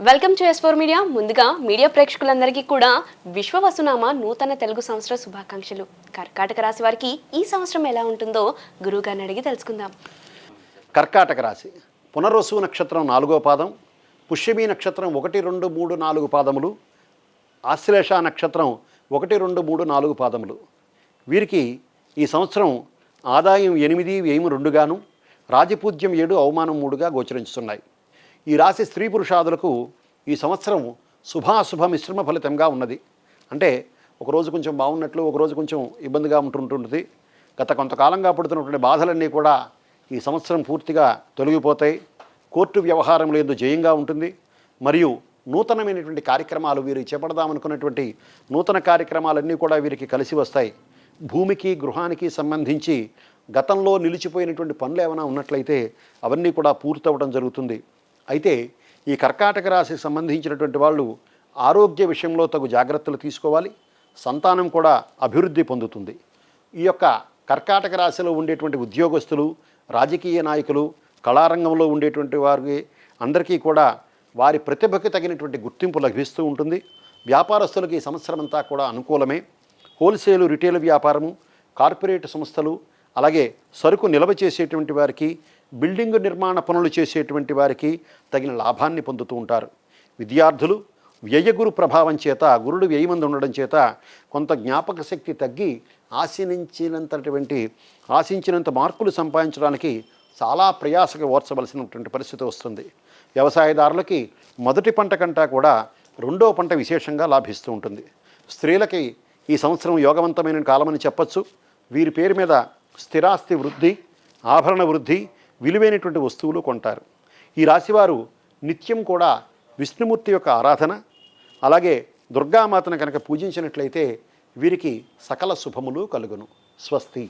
Welcome to S4 media. ముందుగా media ప్రేక్షకులందరికీ కూడా విశ్వవసునామ నూతన తెలుగు సంవత్సర శుభాకాంక్షలు. కర్కాటక రాశి వారికి ఈ సంవత్సరం ఎలా ఉంటుందో గురువుగారిని అడిగి తెలుసుకుందాం. కర్కాటక రాశి పునర్వసు నక్షత్రం 4వ పాదం, పుష్యమి నక్షత్రం 1, 2, 3, 4 పాదములు, ఆశ్లేష నక్షత్రం 1, 2, 3, 4 పాదములు. వీరికి ఈ సంవత్సరం ఆదాయం 8, వ్యయం 2గాను, రాజపూజ్యం 7, అవమానం 3గా గోచరించుతున్నాయి. ఈ రాశి స్త్రీ పురుషాదులకు ఈ సంవత్సరం శుభాశుభ మిశ్రమ ఫలితంగా ఉన్నది. అంటే ఒకరోజు కొంచెం బాగున్నట్లు, ఒకరోజు కొంచెం ఇబ్బందిగా ఉంటుంటుంది. గత కొంతకాలంగా పడుతున్నటువంటి బాధలన్నీ కూడా ఈ సంవత్సరం పూర్తిగా తొలగిపోతాయి. కోర్టు వ్యవహారంలో ఎందు జయంగా ఉంటుంది. మరియు నూతనమైనటువంటి కార్యక్రమాలు వీరు చేపడదామనుకున్నటువంటి నూతన కార్యక్రమాలన్నీ కూడా వీరికి కలిసి వస్తాయి. భూమికి గృహానికి సంబంధించి గతంలో నిలిచిపోయినటువంటి పనులు ఏమైనా ఉన్నట్లయితే అవన్నీ కూడా పూర్తవడం జరుగుతుంది. అయితే ఈ కర్కాటక రాశికి సంబంధించినటువంటి వాళ్ళు ఆరోగ్య విషయంలో తగు జాగ్రత్తలు తీసుకోవాలి. సంతానం కూడా అభివృద్ధి పొందుతుంది. ఈ యొక్క కర్కాటక రాశిలో ఉండేటువంటి ఉద్యోగస్తులు, రాజకీయ నాయకులు, కళారంగంలో ఉండేటువంటి వారికి అందరికీ కూడా వారి ప్రతిభకి తగినటువంటి గుర్తింపు లభిస్తూ ఉంటుంది. వ్యాపారస్తులకు ఈ సంవత్సరం అంతా కూడా అనుకూలమే. హోల్సేలు, రిటైల్ వ్యాపారము, కార్పొరేట్ సంస్థలు, అలాగే సరుకు నిల్వ చేసేటువంటి వారికి, బిల్డింగు నిర్మాణ పనులు చేసేటువంటి వారికి తగిన లాభాన్ని పొందుతూ ఉంటారు. విద్యార్థులు వ్యయగురు ప్రభావం చేత, గురుడు వ్యయమంది ఉండడం చేత కొంత జ్ఞాపక శక్తి తగ్గి ఆశించినంత మార్కులు సంపాదించడానికి చాలా ప్రయాసగా ఓర్చవలసినటువంటి పరిస్థితి వస్తుంది. వ్యవసాయదారులకి మొదటి పంట కంటే కూడా రెండో పంట విశేషంగా లాభిస్తూ ఉంటుంది. స్త్రీలకి ఈ సంవత్సరం యోగవంతమైన కాలమని చెప్పచ్చు. వీరి పేరు మీద స్థిరాస్తి వృద్ధి, ఆభరణ వృద్ధి, విలువైనటువంటి వస్తువులు కొంటారు. ఈ రాశివారు నిత్యం కూడా విష్ణుమూర్తి యొక్క ఆరాధన, అలాగే దుర్గామాతను కనుక పూజించినట్లయితే వీరికి సకల శుభములు కలుగును. స్వస్తి.